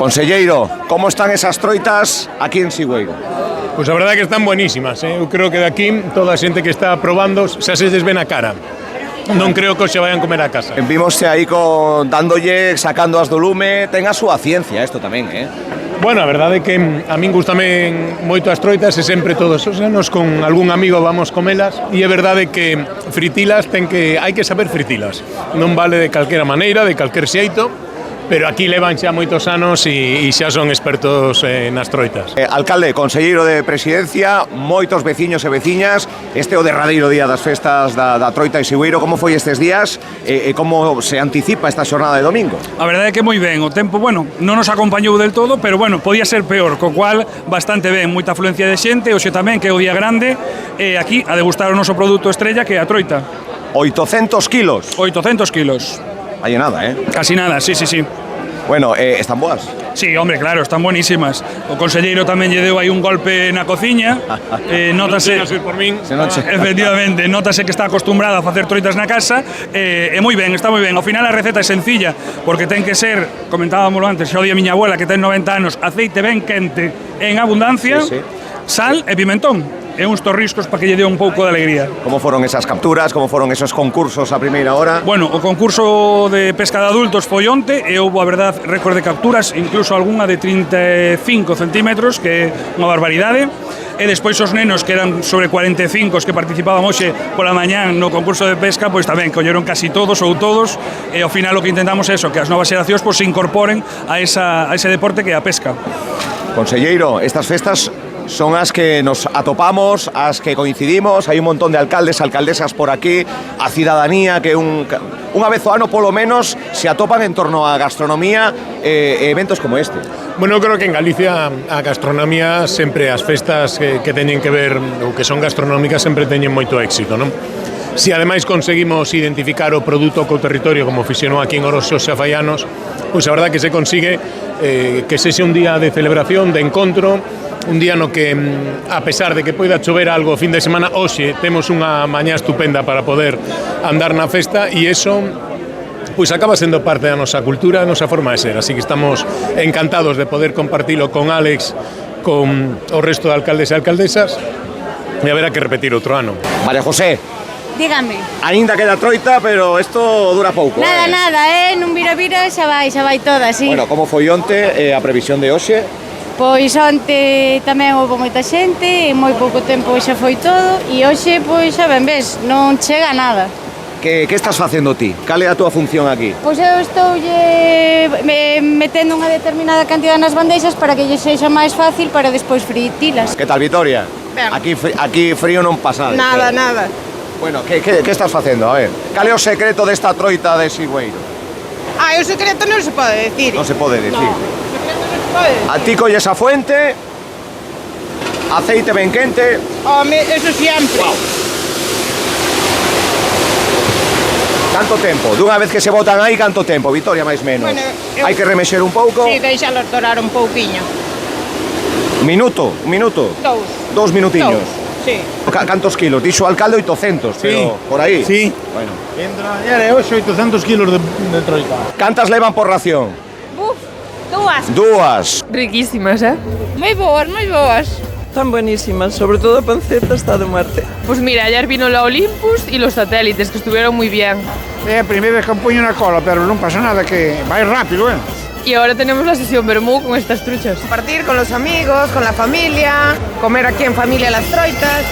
Conselleiro, como están esas troitas aquí en Sigüeiro? Pois a verdade é que están buenísimas, Eu creo que de aquí toda a xente que está probando xa se desven a cara. Non creo que se vayan comer a casa. Vimoste aí dándolle, sacando as do lume, ten a súa ciencia isto tamén, Bueno, a verdade é que a min gustame moito as troitas e sempre todos os anos con algún amigo vamos comelas e é verdade que fritilas hai que saber fritilas. Non vale de calquera maneira, de calquer xeito, pero aquí levan xa moitos anos e xa son expertos nas troitas. Alcalde, conselleiro de Presidencia, moitos veciños e veciñas, este é o derradeiro día das festas da troita de Sigüeiro. Como foi estes días e como se anticipa esta xornada de domingo? A verdade é que moi ben, o tempo, bueno, non nos acompañou del todo, pero bueno, podía ser peor, co cual bastante ben, moita afluencia de xente, hoxe tamén que é o día grande, aquí a degustar o noso produto estrella que é a troita. 800 kilos. 800 kilos. Hai nada, Casi nada, sí. Bueno, están boas? Sí, hombre, claro, están buenísimas. O conselleiro tamén lle deu aí un golpe na cociña. Notase, por min. efectivamente, notase que está acostumbrado a facer troitas na casa. E moi ben, está moi ben. Ao final a receta é sencilla, porque ten que ser, comentábamoslo antes, xa o di a miña abuela que ten 90 anos, aceite ben quente en abundancia, sal e pimentón. E uns torriscos para que lle dé un pouco de alegría. Como foron esas capturas, como foron esos concursos a primeira hora? Bueno, o concurso de pesca de adultos foi onte e houve, a verdade, récord de capturas, incluso algunha de 35 centímetros, que é unha barbaridade. E despois os nenos, que eran sobre 45 os que participaban hoxe pola mañán no concurso de pesca, pois tamén colleron casi todos ou todos, e ao final o que intentamos é eso, que as novas xeracións se incorporen a ese deporte que é a pesca. Conselleiro, estas festas son as que nos atopamos, as que coincidimos, hai un montón de alcaldes, alcaldesas por aquí, a cidadanía que unha vez ao ano polo menos se atopan en torno á gastronomía e eventos como este. Bueno, eu creo que en Galicia a gastronomía sempre, as festas que teñen que ver ou que son gastronómicas sempre teñen moito éxito, non? Si ademais conseguimos identificar o produto co territorio como fixeron aquí en Oroso xa fai anos, pois a verdade que se consigue que sexe un día de celebración, de encontro, un día no que, a pesar de que poida chover algo o fin de semana, hoxe temos unha mañá estupenda para poder andar na festa e iso pois acaba sendo parte da nosa cultura, da nosa forma de ser, así que estamos encantados de poder compartilo con Álex, con o resto de alcaldes e alcaldesas e haberá que repetir outro ano. María José, dígame. Aínda queda troita, pero isto dura pouco. Nada, non vira, xa vai toda, sí. Bueno, como foi onte a previsión de hoxe? Pois onte tamén houve moita xente, en moi pouco tempo xa foi todo, e hoxe, pois xa ben ves, non chega nada. Que estás facendo ti? Cal é a túa función aquí? Pois eu estoulle metendo unha determinada cantidad nas bandeixas para que lle sexa máis fácil para despois fritilas. Que tal, Vitoria? Ben. Aquí frío non pasa. Nada. Bueno, que estás facendo? A ver, cal é o secreto desta troita de Sigüeiro? O secreto non se pode decir. Non se pode decir. O secreto non se pode decir. A ti colles a fuente, aceite ben quente. Home, eso sempre. Wow. Canto tempo? Dunha vez que se botan aí, canto tempo? Vitoria, máis menos. Bueno, hai que remexer un pouco. Si, deixalo torar un pouquiño. Un minuto? 2 minutiños. Sí. Cantos kilos? Dixo o alcalde 800, pero por aí. Sí. Bueno. Entra mañana e hoxe 800 kilos de troita. Cantas levan por ración? Dúas. Riquísimas, Moi boas. Están buenísimas, sobre todo a panceta está de muerte. Pues mira, ayer vino la Olympus y los satélites, que estuvieron muy bien. É a primeira vez que puño na cola, pero non pasa nada, que vai rápido, Y ahora tenemos la sesión Bermú con estas truchas. Compartir con los amigos, con la familia, comer aquí en familia las troitas.